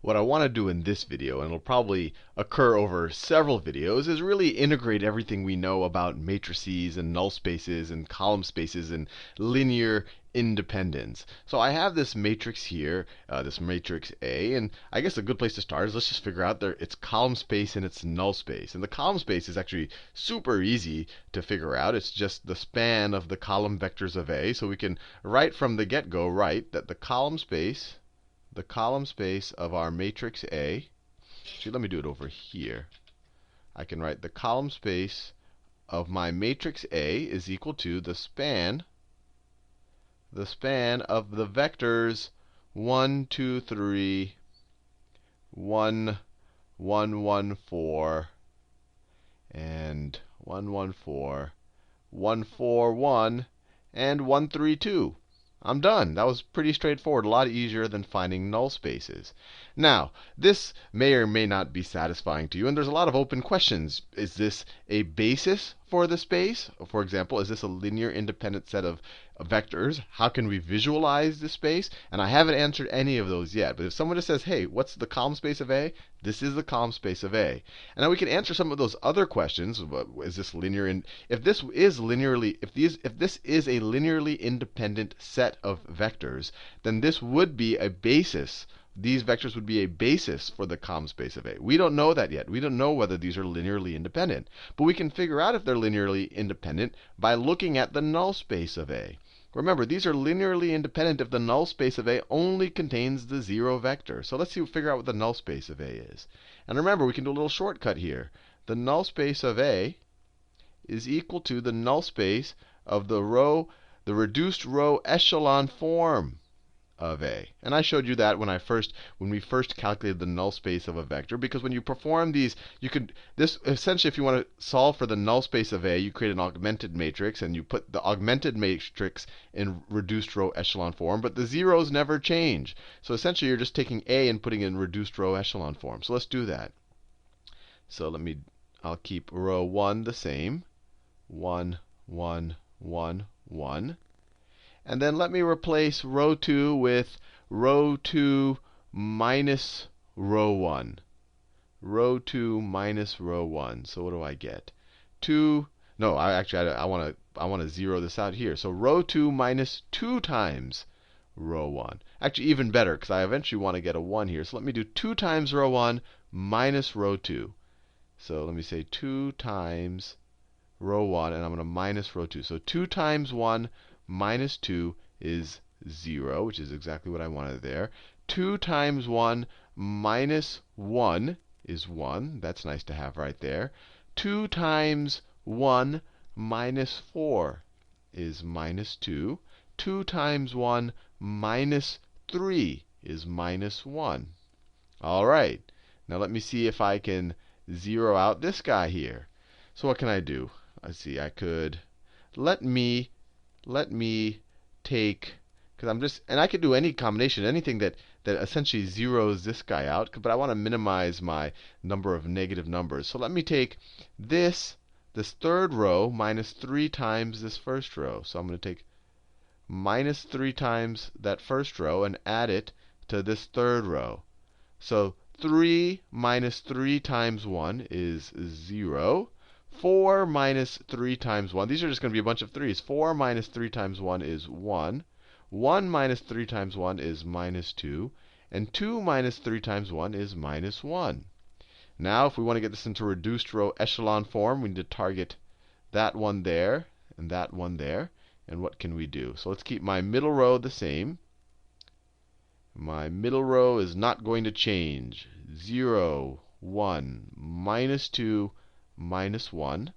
what I want to do in this video, and it'll probably occur over several videos, is really integrate everything we know about matrices and null spaces and column spaces and linear independence. So I have this matrix here, this matrix A, and I guess a good place to start is let's just figure out its column space and its null space. And the column space is actually super easy to figure out. It's just the span of the column vectors of A. So we can right from the get-go write that the column space of our matrix A, actually let me do it over here. I can write the column space of my matrix A is equal to the span of the vectors 1, 2, 3, 1, 1, 1, 4, and 1, 1, 4, 1, 4, 1, and 1, 3, 2. I'm done. That was pretty straightforward, a lot easier than finding null spaces. Now, this may or may not be satisfying to you, and there's a lot of open questions. Is this a basis for the space? For example, is this a linear independent set of vectors? How can we visualize the space? And I haven't answered any of those yet. But if someone just says, hey, what's the column space of A? This is the column space of A. And now we can answer some of those other questions. Is this linear? If this is a linearly independent set of vectors, then this would be a basis. These vectors would be a basis for the column space of A. We don't know that yet. We don't know whether these are linearly independent. But we can figure out if they're linearly independent by looking at the null space of A. Remember, these are linearly independent if the null space of A only contains the 0 vector. So let's figure out what the null space of A is. And remember, we can do a little shortcut here. The null space of A is equal to the null space of the reduced row echelon form of A. And I showed you that when we first calculated the null space of a vector, because when you perform these, essentially, if you want to solve for the null space of A, you create an augmented matrix, and you put the augmented matrix in reduced row echelon form, but the zeros never change. So essentially, you're just taking A and putting it in reduced row echelon form. So let's do that. So I'll keep row 1 the same. 1, 1, 1, 1. And then let me replace row 2 with row 2 minus row 1. Row 2 minus row 1. So what do I get? 2. No, I want to zero this out here. So row 2 minus 2 times row 1. Actually, even better, because I eventually want to get a 1 here. So let me do 2 times row 1 minus row 2. So let me say 2 times row 1, and I'm going to minus row 2. So 2 times 1 minus 2 is 0, which is exactly what I wanted there. 2 times 1 minus 1 is 1. That's nice to have right there. 2 times 1 minus 4 is minus 2. 2 times 1 minus 3 is minus 1. All right. Now let me see if I can zero out this guy here. So what can I do? Let's see. I could let me take, and I could do any combination, anything that essentially zeroes this guy out, but I want to minimize my number of negative numbers. So let me take this third row minus 3 times this first row. So I'm going to take minus 3 times that first row and add it to this third row. So 3 minus 3 times 1 is 0. 4 minus 3 times 1. These are just going to be a bunch of 3's. 4 minus 3 times 1 is 1. 1 minus 3 times 1 is minus 2. And 2 minus 3 times 1 is minus 1. Now, if we want to get this into reduced row echelon form, we need to target that one there and that one there. And what can we do? So let's keep my middle row the same. My middle row is not going to change. 0, 1, minus 2, minus 1.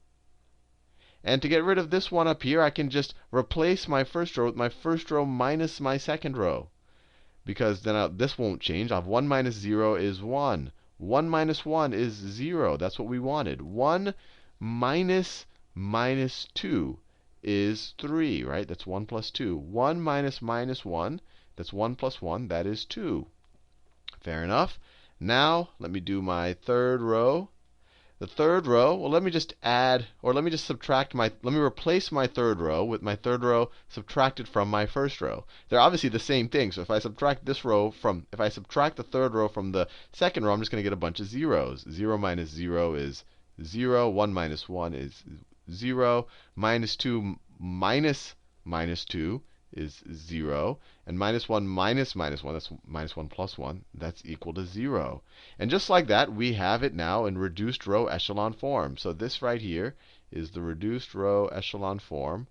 And to get rid of this one up here, I can just replace my first row with my first row minus my second row. Because then this won't change. I'll have 1 minus 0 is 1. 1 minus 1 is 0. That's what we wanted. 1 minus minus 2 is 3, right? That's 1 plus 2. 1 minus minus 1, that's 1 plus 1, that is 2. Fair enough. Now, let me do my third row. The third row, well, let me just add, or let me just subtract let me replace my third row with my third row subtracted from my first row. They're obviously the same thing. So if I subtract this row if I subtract the third row from the second row, I'm just going to get a bunch of zeros. 0 minus 0 is 0. 1 minus 1 is 0. Minus 2 minus minus 2 is 0. And minus 1 minus minus 1, that's minus 1 plus 1, that's equal to 0. And just like that, we have it now in reduced row echelon form. So this right here is the reduced row echelon form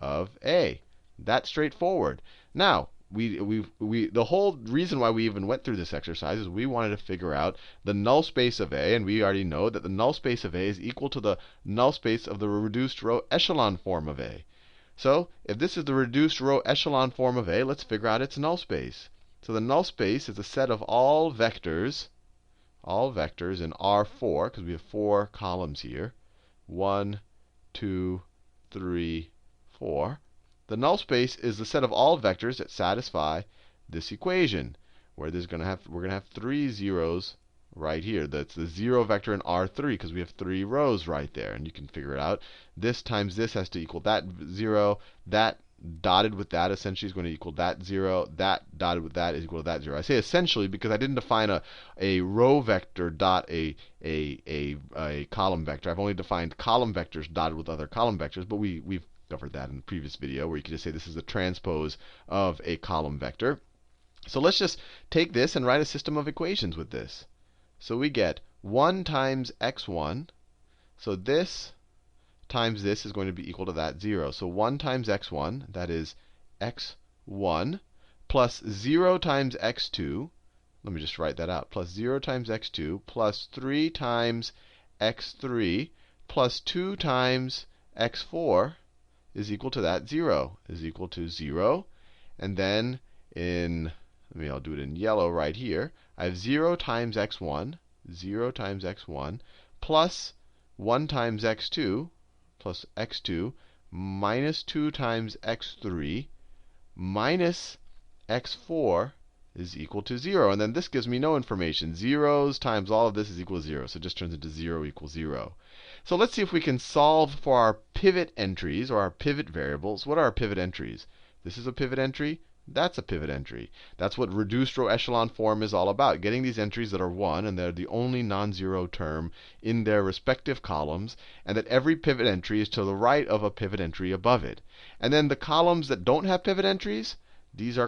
of A. That's straightforward. Now, the whole reason why we even went through this exercise is we wanted to figure out the null space of A, and we already know that the null space of A is equal to the null space of the reduced row echelon form of A. So if this is the reduced row echelon form of A, let's figure out its null space. So the null space is a set of all vectors in R4, because we have 4 columns here. 1, 2, 3, 4. The null space is the set of all vectors that satisfy this equation, where we're going to have 3 zeros right here. That's the 0 vector in R3, because we have 3 rows right there. And you can figure it out. This times this has to equal that 0. That dotted with that essentially is going to equal that 0. That dotted with that is equal to that 0. I say essentially because I didn't define a row vector dot a column vector. I've only defined column vectors dotted with other column vectors, but we've covered that in the previous video, where you could just say this is the transpose of a column vector. So let's just take this and write a system of equations with this. So we get 1 times x1. So this times this is going to be equal to that 0. So 1 times x1, that is x1, plus 0 times x2. Let me just write that out. Plus 0 times x2, plus 3 times x3, plus 2 times x4 is equal to that 0, is equal to 0. And then I'll do it in yellow right here. I have 0 times x1, 0 times x1, plus 1 times x2, plus x2, minus 2 times x3, minus x4 is equal to 0. And then this gives me no information. Zeros times all of this is equal to 0. So it just turns into 0 equals 0. So let's see if we can solve for our pivot entries, or our pivot variables. What are our pivot entries? This is a pivot entry. That's a pivot entry. That's what reduced row echelon form is all about, getting these entries that are 1, and they're the only non-zero term in their respective columns, and that every pivot entry is to the right of a pivot entry above it. And then the columns that don't have pivot entries, these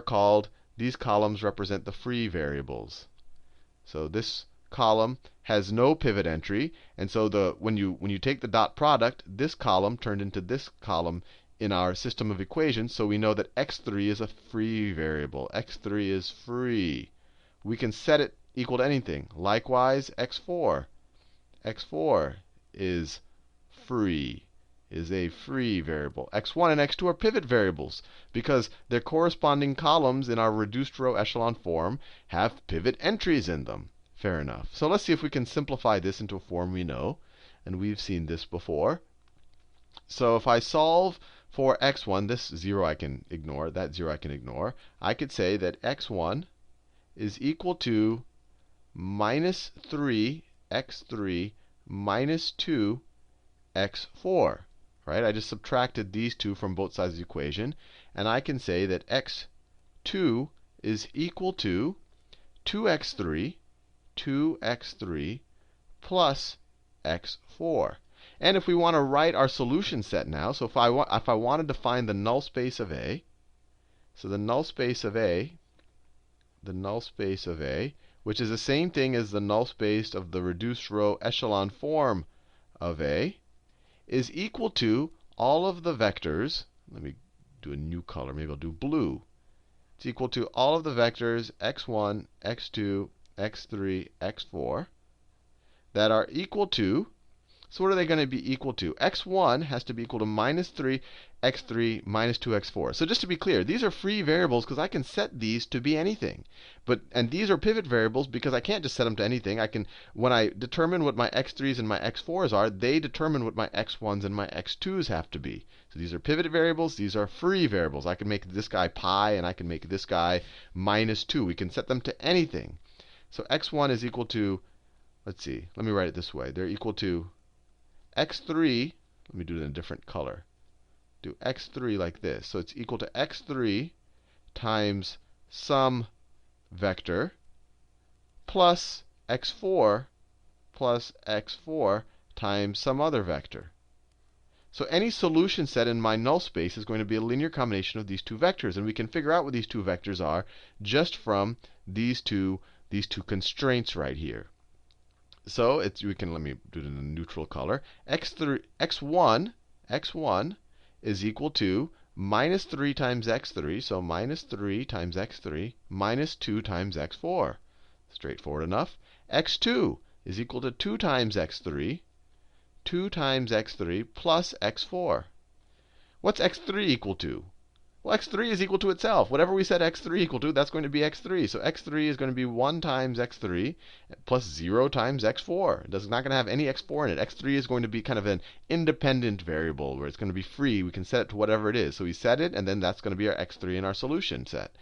columns represent the free variables. So this column has no pivot entry, and so when you take the dot product, this column turned into this column in our system of equations, so we know that x3 is a free variable. x3 is free. We can set it equal to anything. Likewise, x4. x4 is free, is a free variable. x1 and x2 are pivot variables because their corresponding columns in our reduced row echelon form have pivot entries in them. Fair enough. So let's see if we can simplify this into a form we know. And we've seen this before. So if I solve for x1, this 0 I can ignore, that 0 I can ignore. I could say that x1 is equal to minus 3 x3 minus 2 x4. Right? I just subtracted these two from both sides of the equation. And I can say that x2 is equal to 2x3 plus x4. And if we want to write our solution set now, so if I wanted to find the null space of A, so the null space of A, which is the same thing as the null space of the reduced row echelon form of A, is equal to all of the vectors. Let me do a new color. Maybe I'll do blue. It's equal to all of the vectors x1, x2, x3, x4 that are equal to. So what are they going to be equal to? x1 has to be equal to minus 3 x3 minus 2 x4. So just to be clear, these are free variables because I can set these to be anything. And these are pivot variables because I can't just set them to anything. When I determine what my x3s and my x4s are, they determine what my x1s and my x2s have to be. So these are pivot variables. These are free variables. I can make this guy pi, and I can make this guy minus 2. We can set them to anything. So x1 is equal to let's see, let me write it this way. They're equal to x3. Let me do it in a different color. Do x3 like this. So it's equal to x3 times some vector plus x4 times some other vector. So any solution set in my null space is going to be a linear combination of these two vectors. And we can figure out what these two vectors are just from these two constraints right here. So let me do it in a neutral color. x1 is equal to minus 3 times x3. So minus 3 times x3 minus 2 times x4. Straightforward enough. x2 is equal to 2 times x3. 2 times x3 plus x4. What's x3 equal to? Well, x3 is equal to itself. Whatever we set x3 equal to, that's going to be x3. So x3 is going to be 1 times x3 plus 0 times x4. It's not going to have any x4 in it. x3 is going to be kind of an independent variable where it's going to be free. We can set it to whatever it is. So we set it, and then that's going to be our x3 in our solution set.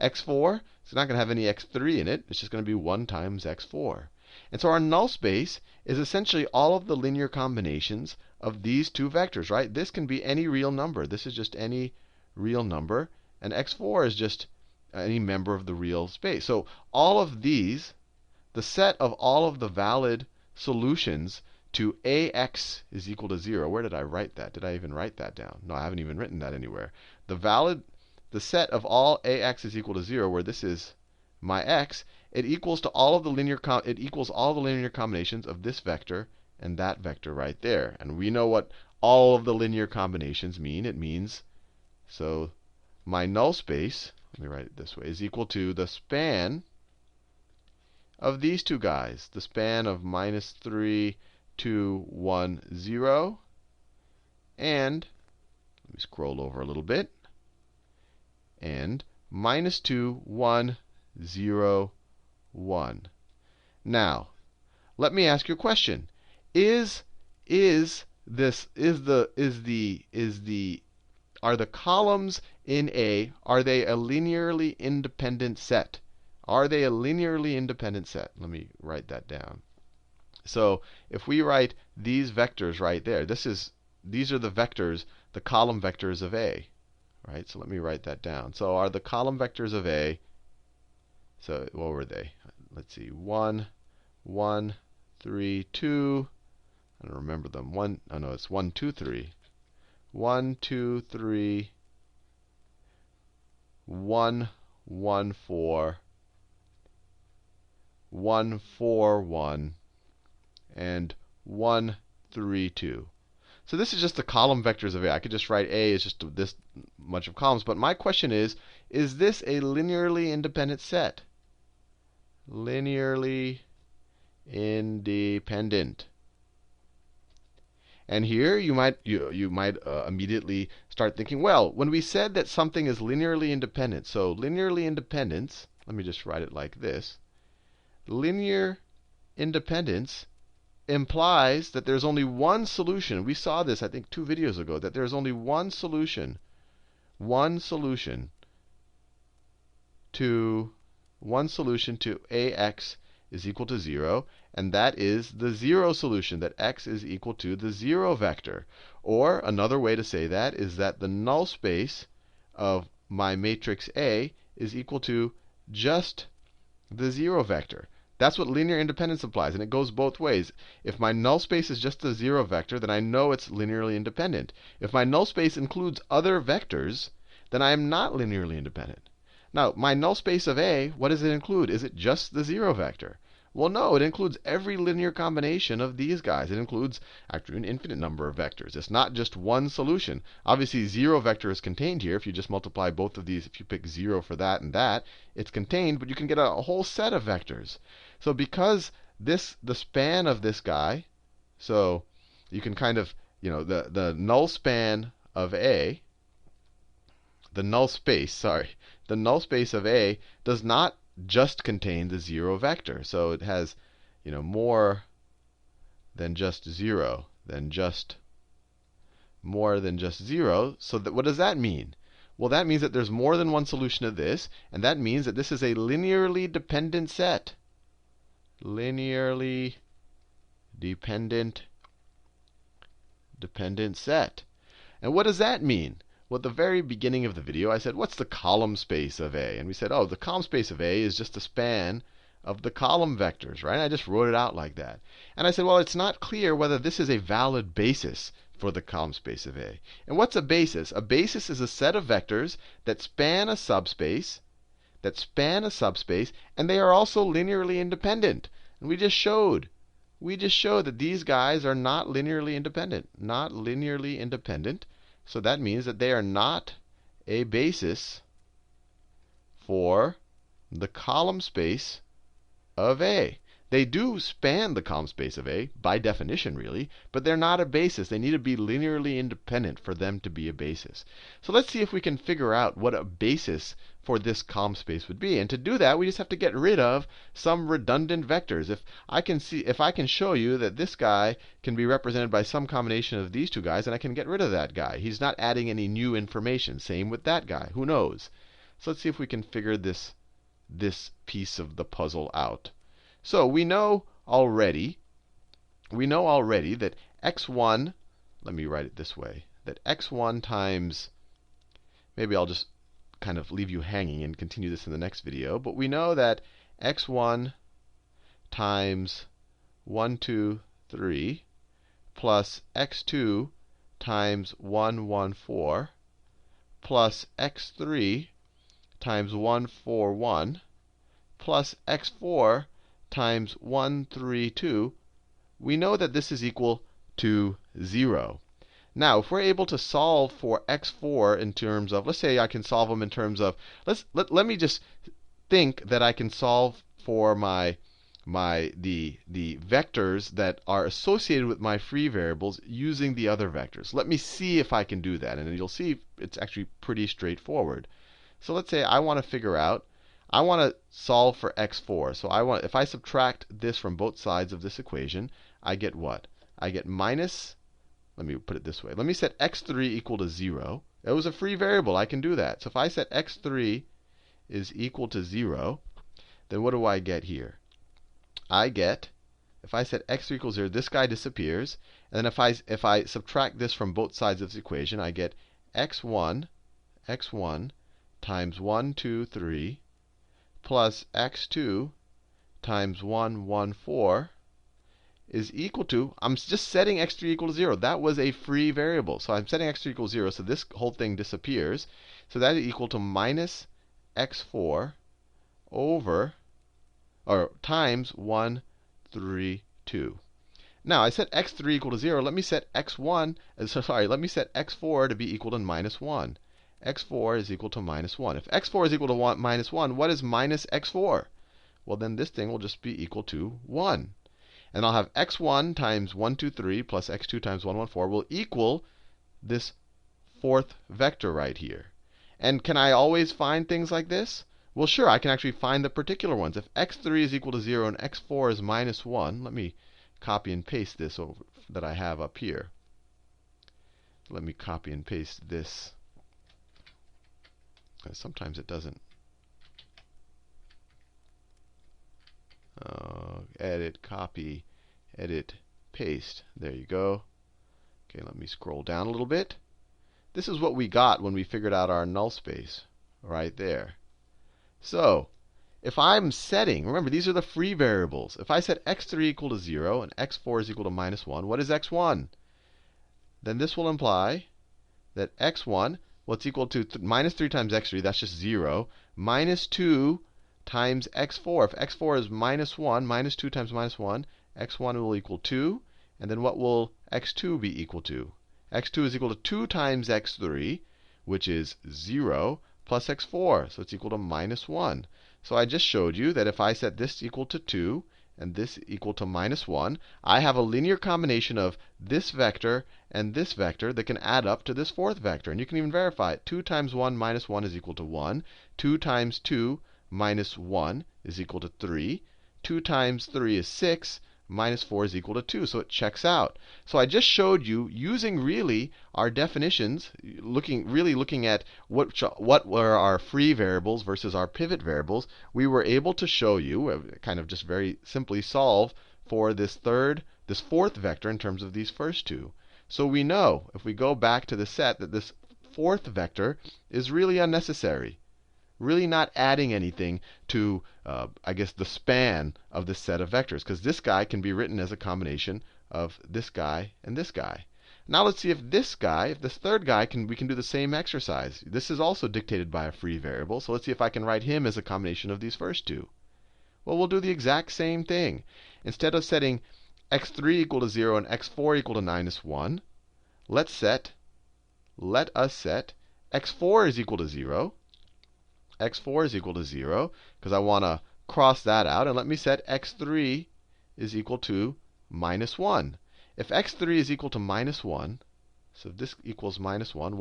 x4, it's not going to have any x3 in it. It's just going to be 1 times x4. And so our null space is essentially all of the linear combinations of these two vectors, right? This can be any real number. This is just any real number. And x4 is just any member of the real space. So all of these, the set of all of the valid solutions to ax is equal to 0. Where did I write that? Did I even write that down? No, I haven't even written that anywhere. The set of all ax is equal to 0, where this is my x, it equals to all of the linear combinations of this vector and that vector right there. And we know what all of the linear combinations mean. It means, so my null space, let me write it this way, is equal to the span of these two guys, the span of minus 3, 2, 1, 0, and, let me scroll over a little bit, and minus 2, 1, 0, 1. Now, let me ask you a question. Are the columns in A, are they a linearly independent set? Are they a linearly independent set? Let me write that down. So if we write these vectors right there, these are the vectors, the column vectors of A. Right? So let me write that down. So are the column vectors of A, so what were they? Let's see, 1, 1, 3, 2. I don't remember them. It's 1, 2, 3. 1, 2, 3, 1, 1, 4, 1, 4, 1, and 1, 3, 2. So this is just the column vectors of A. I could just write A as just this much of columns. But my question is this a linearly independent set? Linearly independent. And here you might immediately start thinking, well, when we said that something is linearly independent, so linearly independence, let me just write it like this. Linear independence implies that there's only one solution. We saw this, I think, 2 videos ago, that there's only one solution to ax is equal to 0, and that is the 0 solution, that x is equal to the 0 vector. Or another way to say that is that the null space of my matrix A is equal to just the 0 vector. That's what linear independence implies, and it goes both ways. If my null space is just the 0 vector, then I know it's linearly independent. If my null space includes other vectors, then I am not linearly independent. Now, my null space of A, what does it include? Is it just the 0 vector? Well, no, it includes every linear combination of these guys. It includes actually an infinite number of vectors. It's not just one solution. Obviously, 0 vector is contained here. If you just multiply both of these, if you pick 0 for that and that, it's contained, but you can get a whole set of vectors. So because the span of this guy, so you can kind of, the null span of A, the null space of A does not just contain the 0 vector. So it has, more than just 0, more than just 0. So what does that mean? Well, that means that there's more than one solution to this, and that means that this is a linearly dependent set. linearly dependent set. And what does that mean? Well, at the very beginning of the video, I said, what's the column space of A? And we said, oh, the column space of A is just the span of the column vectors, right? I just wrote it out like that. And I said, well, it's not clear whether this is a valid basis for the column space of A. And what's a basis? A basis is a set of vectors that span a subspace, and they are also linearly independent. And we just showed that these guys are not linearly independent. So that means that they are not a basis for the column space of A. They do span the column space of A, by definition, really, but they're not a basis. They need to be linearly independent for them to be a basis. So let's see if we can figure out what a basis for this column space would be. And to do that, we just have to get rid of some redundant vectors. If I can show you that this guy can be represented by some combination of these two guys, then I can get rid of that guy. He's not adding any new information. Same with that guy. Who knows? So let's see if we can figure this piece of the puzzle out. So we know already that x1, let me write it this way, that x1 times, maybe I'll just kind of leave you hanging and continue this in the next video, but we know that x1 times 1, 2, 3 plus x2 times 1, 1, 4 plus x3 times 1, 4, 1 plus x4 times 1, 3, 2, we know that this is equal to 0. Now, if we're able to solve for x4 in terms of, let's say I can solve them in terms of, let me just think that I can solve for the vectors that are associated with my free variables using the other vectors. Let me see if I can do that, and you'll see it's actually pretty straightforward. So let's say I want to solve for x4. So if I subtract this from both sides of this equation, I get what? I get minus, let me put it this way. Let me set x3 equal to 0. It was a free variable. I can do that. So if I set x3 is equal to 0, then what do I get here? I get, if I set x3 equals 0, this guy disappears. And then if I subtract this from both sides of this equation, I get x1 times 1, 2, 3 plus x2 times 1, 1, 4 is equal to, I'm just setting x3 equal to 0. That was a free variable. So I'm setting x3 equals 0, so this whole thing disappears. So that is equal to minus x4 over, or times 1, 3, 2. Now, I set x3 equal to 0. Let me set x4 to be equal to minus 1. x4 is equal to minus 1. If x4 is equal to minus 1, what is minus x4? Well, then this thing will just be equal to 1. And I'll have x1 times 1, 2, 3 plus x2 times 1, 1, 4 will equal this fourth vector right here. And can I always find things like this? Well, sure, I can actually find the particular ones. If x3 is equal to 0 and x4 is minus 1, let me copy and paste this over that I have up here. Let me copy and paste this. Sometimes it doesn't. Edit, copy, edit, paste. There you go. Okay, let me scroll down a little bit. This is what we got when we figured out our null space right there. So if I'm setting, remember these are the free variables. If I set x3 equal to 0 and x4 is equal to minus 1, what is x1? Then this will imply that x1, well, it's equal to minus 3 times x3, that's just 0, minus 2 times x4. If x4 is minus 1, minus 2 times minus 1, x1 will equal 2. And then what will x2 be equal to? x2 is equal to 2 times x3, which is 0, plus x4. So it's equal to minus 1. So I just showed you that if I set this equal to 2 and this equal to minus 1, I have a linear combination of this vector and this vector that can add up to this fourth vector. And you can even verify it. 2 times 1 minus 1 is equal to 1. 2 times 2 minus 1 is equal to 3. 2 times 3 is 6. minus 4 is equal to 2. So it checks out. So I just showed you, using really our definitions, really looking at what were our free variables versus our pivot variables, we were able to show you, kind of just very simply solve for this fourth vector in terms of these first two. So we know, if we go back to the set, that this fourth vector is really unnecessary. Really not adding anything to, I guess, the span of this set of vectors, because this guy can be written as a combination of this guy and this guy. Now let's see if this third guy, we can do the same exercise. This is also dictated by a free variable, so let's see if I can write him as a combination of these first two. Well, we'll do the exact same thing. Instead of setting x3 equal to 0 and x4 equal to -1, let us set x4 is equal to 0. x4 is equal to 0, because I want to cross that out. And let me set x3 is equal to -1. If x3 is equal to -1, so if this equals -1,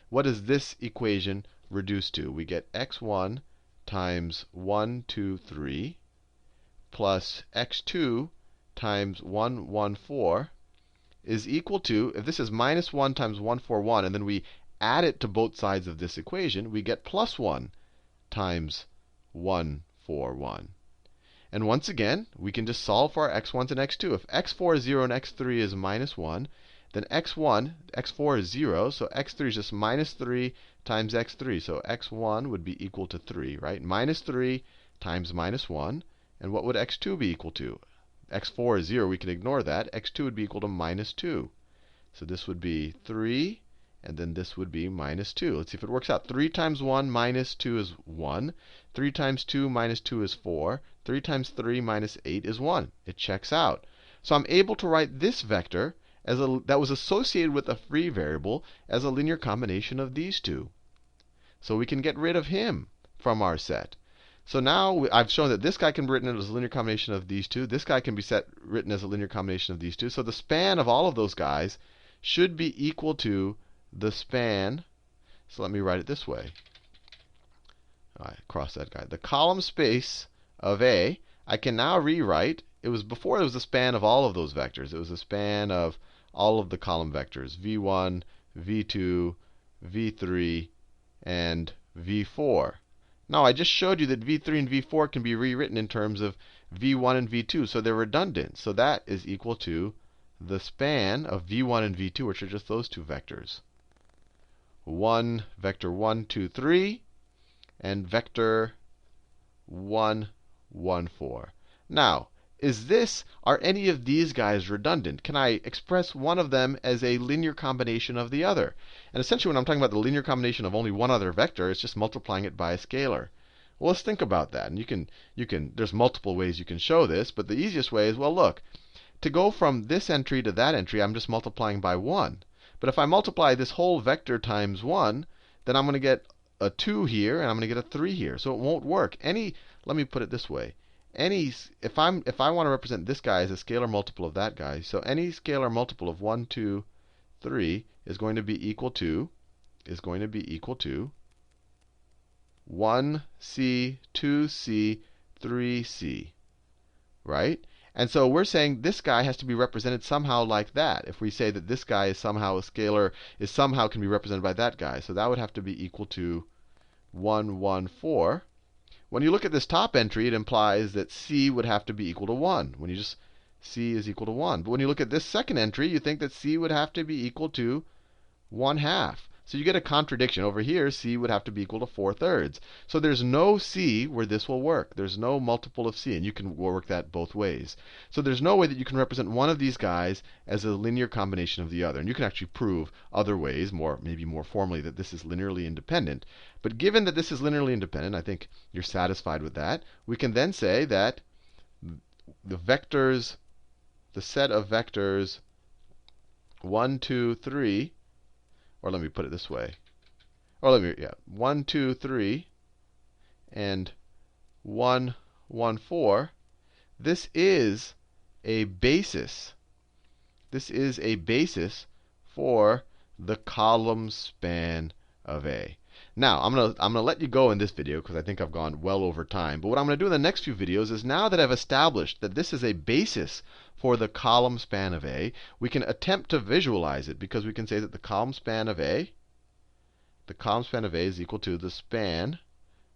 what does this equation reduce to? We get x1 times 1, 2, 3 plus x2 times 1, 1, 4 is equal to, if this is -1 times 1, 4, 1, and then we add it to both sides of this equation, we get +1 times 1, 4, 1. And once again, we can just solve for our x1s and x2. If x4 is 0 and x3 is -1, then x4 is 0, so x3 is just -3 times x3. So x1 would be equal to 3, right? -3 times -1. And what would x2 be equal to? x4 is 0, we can ignore that. x2 would be equal to -2. So this would be 3, and then this would be -2. Let's see if it works out. 3 times 1 minus 2 is 1. 3 times 2 minus 2 is 4. 3 times 3 minus 8 is 1. It checks out. So I'm able to write this vector that was associated with a free variable as a linear combination of these two. So we can get rid of him from our set. So now I've shown that this guy can be written as a linear combination of these two. This guy can be written as a linear combination of these two. So the span of all of those guys should be equal to the span. So let me write it this way. All right, cross that guy. The column space of A, I can now rewrite. Before it was the span of all of those vectors. It was the span of all of the column vectors, v1, v2, v3, and v4. Now, I just showed you that v3 and v4 can be rewritten in terms of v1 and v2, so they're redundant. So that is equal to the span of v1 and v2, which are just those two vectors. Vector 1, 2, 3, and vector 1, 1, 4. Now, are any of these guys redundant? Can I express one of them as a linear combination of the other? And essentially, when I'm talking about the linear combination of only one other vector, it's just multiplying it by a scalar. Well, let's think about that. And there's multiple ways you can show this, but the easiest way is, well, look, to go from this entry to that entry, I'm just multiplying by 1. But if I multiply this whole vector times 1, then I'm going to get a 2 here, and I'm going to get a 3 here. So it won't work. Let me put it this way. If I want to represent this guy as a scalar multiple of that guy, so any scalar multiple of 1, 2, 3 is going to be equal to 1c, 2c, 3c, right? And so we're saying this guy has to be represented somehow like that. If we say that this guy is somehow a scalar, somehow can be represented by that guy, so that would have to be equal to 1, 1, 4. When you look at this top entry, it implies that c would have to be equal to 1. C is equal to 1. But when you look at this second entry, you think that c would have to be equal to 1/2. So you get a contradiction. Over here, c would have to be equal to 4/3. So there's no c where this will work. There's no multiple of c, and you can work that both ways. So there's no way that you can represent one of these guys as a linear combination of the other. And you can actually prove other ways, maybe more formally, that this is linearly independent. But given that this is linearly independent, I think you're satisfied with that. We can then say that the set of vectors 1, 2, 3, or let me put it this way. 1, 2, 3, and 1, 1, 4. This is a basis. This is a basis for the column span of A. Now, I'm gonna let you go in this video because I think I've gone well over time. But what I'm going to do in the next few videos is, now that I've established that this is a basis for the column span of A, we can attempt to visualize it, because we can say that the column span of A is equal to the span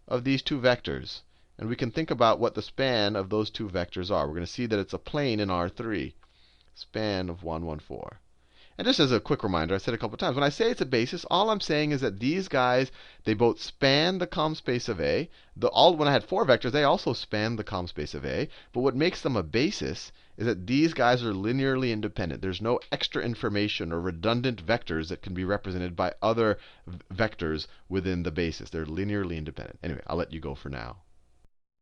of these two vectors. And we can think about what the span of those two vectors are. We're going to see that it's a plane in R3, span of 1, 1, 4. And just as a quick reminder, I said a couple of times, when I say it's a basis, all I'm saying is that these guys, they both span the column space of A. When I had 4 vectors, they also span the column space of A. But what makes them a basis is that these guys are linearly independent. There's no extra information or redundant vectors that can be represented by other vectors within the basis. They're linearly independent. Anyway, I'll let you go for now.